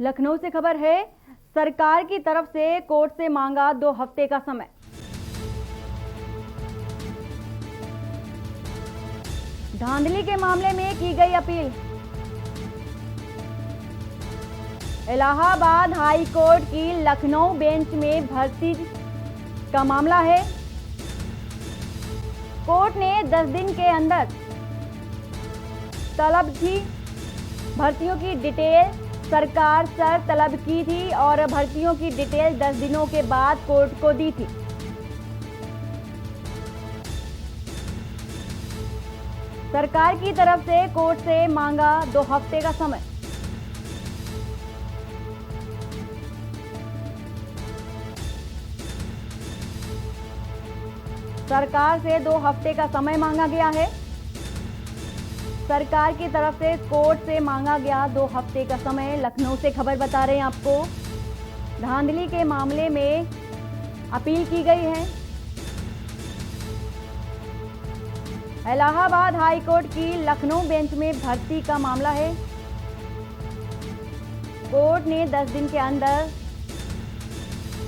लखनऊ से खबर है, सरकार की तरफ से कोर्ट से मांगा 2 हफ्ते का समय। धांधली के मामले में की गई अपील। इलाहाबाद हाई कोर्ट की लखनऊ बेंच में भर्ती का मामला है। कोर्ट ने 10 दिन के अंदर तलब की भर्तियों की डिटेल सरकार सर तलब की थी और भर्तियों की डिटेल 10 दिनों के बाद कोर्ट को दी थी। सरकार की तरफ से कोर्ट से मांगा 2 हफ्ते का समय। सरकार से 2 हफ्ते का समय मांगा गया है। सरकार की तरफ से कोर्ट से मांगा गया 2 हफ्ते का समय। लखनऊ से खबर बता रहे हैं आपको, धांधली के मामले में अपील की गई है। इलाहाबाद हाई कोर्ट की लखनऊ बेंच में भर्ती का मामला है। कोर्ट ने 10 दिन के अंदर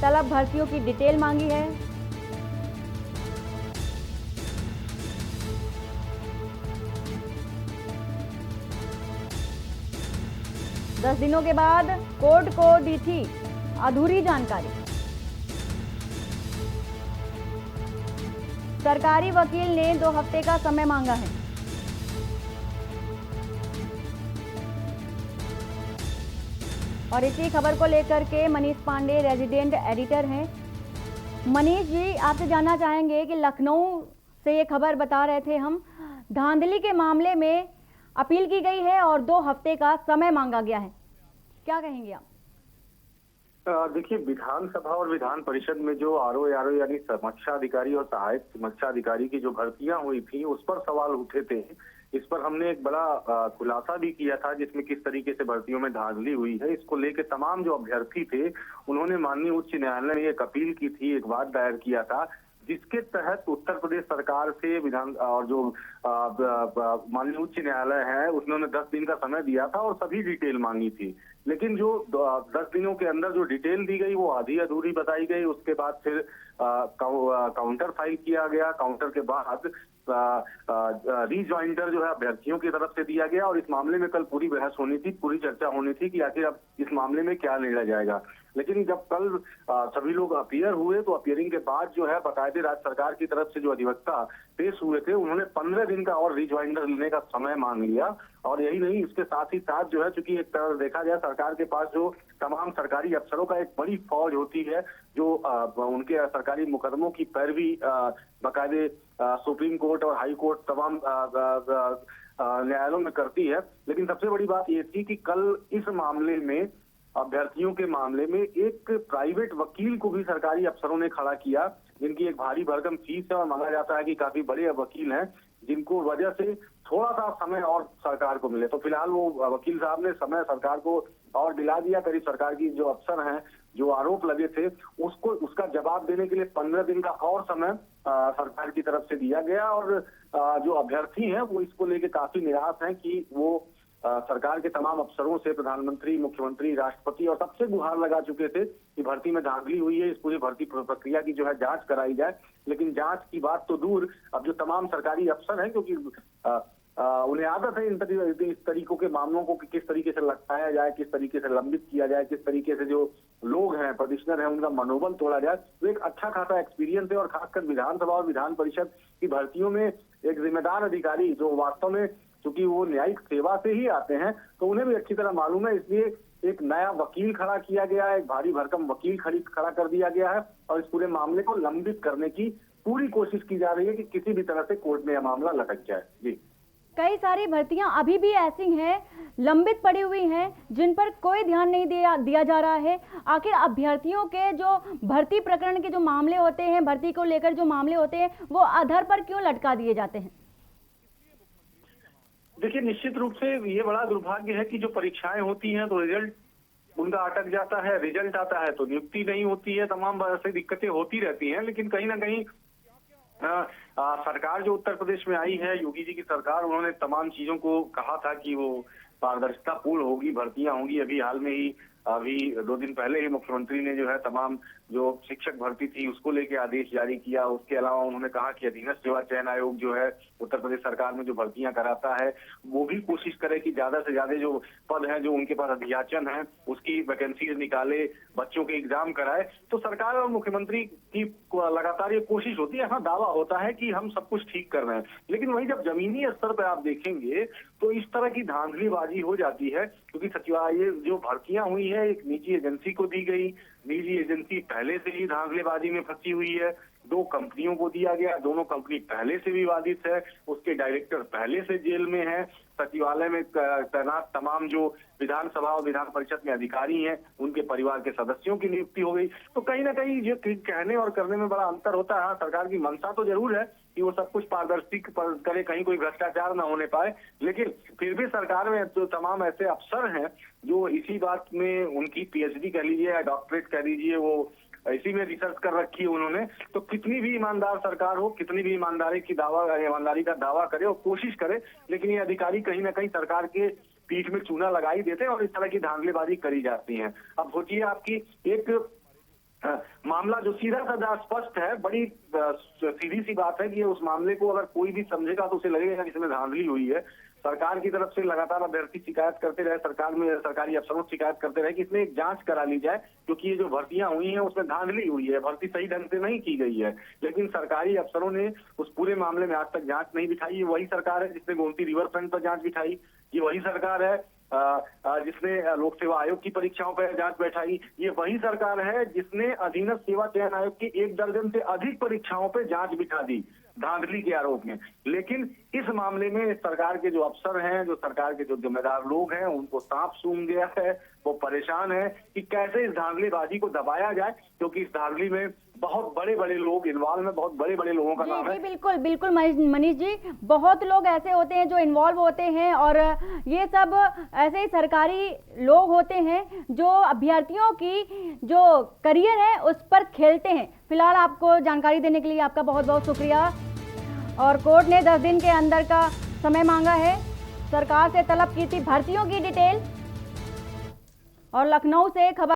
तलब भर्तियों की डिटेल मांगी है। दस दिनों के बाद कोर्ट को दी थी अधूरी जानकारी। सरकारी वकील ने 2 हफ्ते का समय मांगा है। और इसी खबर को लेकर के मनीष पांडे रेजिडेंट एडिटर हैं। मनीष जी, आपसे जानना चाहेंगे कि लखनऊ से ये खबर बता रहे थे हम, धांधली के मामले में अपील की गई है और 2 हफ्ते का समय मांगा गया है, क्या कहेंगे आप? देखिए, विधानसभा और विधान परिषद में जो आरओ यानी समीक्षा अधिकारी और सहायक समीक्षा अधिकारी की जो भर्तियां हुई थी उस पर सवाल उठे थे। इस पर हमने एक बड़ा खुलासा भी किया था जिसमें किस तरीके से भर्तियों में धांधली हुई है। इसको लेकर तमाम जो अभ्यर्थी थे उन्होंने माननीय उच्च न्यायालय में एक अपील की थी, एक वाद दायर किया था, जिसके तहत उत्तर प्रदेश सरकार से विधान और जो माननीय उच्च न्यायालय है उन्होंने 10 दिन का समय दिया था और सभी डिटेल मांगी थी। लेकिन जो 10 दिनों के अंदर जो डिटेल दी गई वो आधी अधूरी बताई गई। उसके बाद फिर काउंटर फाइल किया गया। काउंटर के बाद रीज्वाइंटर जो है अभ्यर्थियों की तरफ से दिया गया और इस मामले में कल पूरी बहस होनी थी, पूरी चर्चा होनी थी कि आखिर अब इस मामले में क्या निर्णय जाएगा। लेकिन जब कल सभी लोग अपीयर हुए तो अपीयरिंग के बाद जो है बाकायदे राज्य सरकार की तरफ से जो अधिवक्ता पेश हुए थे उन्होंने 15 दिन का और रीज्वाइंटर लेने का समय मांग लिया। और यही नहीं, इसके साथ ही साथ जो है, चूंकि एक तरह देखा जाए सरकार के पास जो तमाम सरकारी अफसरों का एक बड़ी फौज होती है जो उनके सरकारी मुकदमों की पैरवी बाकायदे सुप्रीम कोर्ट और हाई कोर्ट तमाम न्यायालयों में करती है। लेकिन सबसे बड़ी बात ये थी कि कल इस मामले में अभ्यर्थियों के मामले में एक प्राइवेट वकील को भी सरकारी अफसरों ने खड़ा किया, जिनकी एक भारी भरकम फीस है और माना जाता है कि काफी बड़े वकील हैं, जिनको वजह से थोड़ा सा समय और सरकार को मिले। तो फिलहाल वो वकील साहब ने समय सरकार को और दिला दिया। करीब सरकार की जो अफसर हैं, जो आरोप लगे थे, उसका जवाब देने के लिए 15 दिन का और समय सरकार की तरफ से दिया गया। और जो अभ्यर्थी हैं वो इसको लेके काफी निराश हैं कि वो सरकार के तमाम अफसरों से प्रधानमंत्री, मुख्यमंत्री, राष्ट्रपति और सबसे गुहार लगा चुके थे कि भर्ती में धांधली हुई है, इस पूरी भर्ती प्रक्रिया की जो है जांच कराई जाए। लेकिन जांच की बात तो दूर, अब जो तमाम सरकारी अफसर हैं, क्योंकि उन्हें आदत है इस तरीकों के मामलों को किस तरीके से लटकाया जाए, किस तरीके से लंबित किया जाए, किस तरीके से जो लोग हैं, प्रतिशनर हैं, उनका मनोबल तोड़ा जाए। तो एक अच्छा खासा एक्सपीरियंस है। और खासकर विधानसभा और विधान परिषद की भर्तियों में एक जिम्मेदार अधिकारी जो वास्तव में, चूंकि वो न्यायिक सेवा से ही आते हैं, तो उन्हें भी अच्छी तरह मालूम है। इसलिए एक नया वकील खड़ा किया गया है, एक भारी भरकम वकील खड़ा कर दिया गया है और इस पूरे मामले को लंबित करने की पूरी कोशिश की जा रही है कि किसी भी तरह से कोर्ट में यह मामला लटक जाए। जी, कई सारी भर्तियां अभी भी ऐसी हैं, लंबित पड़ी हुई हैं, जिन पर कोई ध्यान नहीं दिया जा रहा है। आखिर अभ्यर्थियों के जो भर्ती प्रकरण के जो मामले होते हैं, भर्ती को लेकर जो मामले होते हैं, वो अधर पर क्यों लटका दिए जाते हैं? देखिए, निश्चित रूप से ये बड़ा दुर्भाग्य है कि जो परीक्षाएं होती हैं तो रिजल्ट उनका अटक जाता है, रिजल्ट आता है तो नियुक्ति नहीं होती है, तमाम ऐसी दिक्कतें होती रहती हैं। लेकिन कहीं ना कहीं सरकार जो उत्तर प्रदेश में आई है, योगी जी की सरकार, उन्होंने तमाम चीजों को कहा था कि वो पारदर्शिता पूर्ण होगी, भर्तियां होंगी। अभी हाल में ही अभी 2 दिन पहले ही मुख्यमंत्री ने जो है तमाम जो शिक्षक भर्ती थी उसको लेके आदेश जारी किया। उसके अलावा उन्होंने कहा कि अधीनस्थ सेवा चयन आयोग जो है उत्तर प्रदेश सरकार में जो भर्तियां कराता है वो भी कोशिश करे कि ज्यादा से ज्यादा जो पद हैं जो उनके पास अध्याचन है उसकी वैकेंसी निकाले, बच्चों के एग्जाम कराए। तो सरकार और मुख्यमंत्री की लगातार ये कोशिश होती है, हाँ दावा होता है कि हम सब कुछ ठीक कर रहे हैं, लेकिन वही जब जमीनी स्तर पर आप देखेंगे तो इस तरह की धांधलीबाजी हो जाती है। क्योंकि सचिवालय जो भर्तियां हुई है एक निजी एजेंसी को दी गई, निजी एजेंसी पहले से ही धांधलीबाजी में फंसी हुई है, 2 कंपनियों को दिया गया, दोनों कंपनी पहले से विवादित है, उसके डायरेक्टर पहले से जेल में है, सचिवालय में तैनात तमाम जो विधानसभा और विधान परिषद में अधिकारी हैं उनके परिवार के सदस्यों की नियुक्ति हो गई। तो कहीं ना कहीं ये कहने और करने में बड़ा अंतर होता है। हाँ, सरकार की मंशा तो जरूर है कि वो सब कुछ पारदर्शी करे, कहीं कोई भ्रष्टाचार ना होने पाए, लेकिन फिर भी सरकार में तो तमाम ऐसे अफसर हैं जो इसी बात में उनकी पीएचडी कह लीजिए या डॉक्टरेट कह लीजिए वो इसी में रिसर्च कर रखी है उन्होंने। तो कितनी भी ईमानदार सरकार हो, कितनी भी ईमानदारी का दावा करे और कोशिश करे, लेकिन ये अधिकारी कहीं ना कहीं सरकार के पीठ में चूना लगा ही देते हैं और इस तरह की धांधलीबाजी करी जाती है। अब सोचिए आपकी एक मामला जो सीधा साधा स्पष्ट है, बड़ी सीधी सी बात है कि उस मामले को अगर कोई भी समझेगा तो उसे लगेगा कि इसमें धांधली हुई है। सरकार की तरफ से लगातार अभ्यर्थी शिकायत करते रहे, सरकार में सरकारी अफसरों से शिकायत करते रहे कि इसमें एक जांच करा ली जाए, क्योंकि ये जो भर्तियां हुई हैं उसमें धांधली हुई है, भर्ती सही ढंग से नहीं की गई है। लेकिन सरकारी अफसरों ने उस पूरे मामले में आज तक जांच नहीं बिठाई। ये वही सरकार है जिसने गोमती रिवर फ्रंट पर जांच बिठाई, ये वही सरकार है जिसने लोक सेवा आयोग की परीक्षाओं पर जांच बैठाई, ये वही सरकार है जिसने अधीनस्थ सेवा चयन आयोग की 1 दर्जन से अधिक परीक्षाओं पर जांच बिठा दी धांधली के आरोप में। लेकिन इस मामले में सरकार के जो अफसर हैं, जो सरकार के जो जिम्मेदार लोग हैं, उनको सांप सूंघ गया है, वो परेशान है कि कैसे इस धांधलीबाजी को दबाया जाए, क्योंकि इस धांधली में बहुत बड़े बड़े लोग इन्वॉल्व हैं, बहुत बड़े बड़े लोगों का नाम है। बिल्कुल बिल्कुल मनीष जी, बहुत लोग ऐसे होते हैं जो इन्वॉल्व होते हैं और ये सब ऐसे ही सरकारी लोग होते हैं जो अभ्यर्थियों की जो करियर है उस पर खेलते हैं। फिलहाल आपको जानकारी देने के लिए आपका बहुत बहुत शुक्रिया। और कोर्ट ने 10 दिन के अंदर का समय मांगा है, सरकार से तलब की थी भर्तियों की डिटेल। और लखनऊ से खबर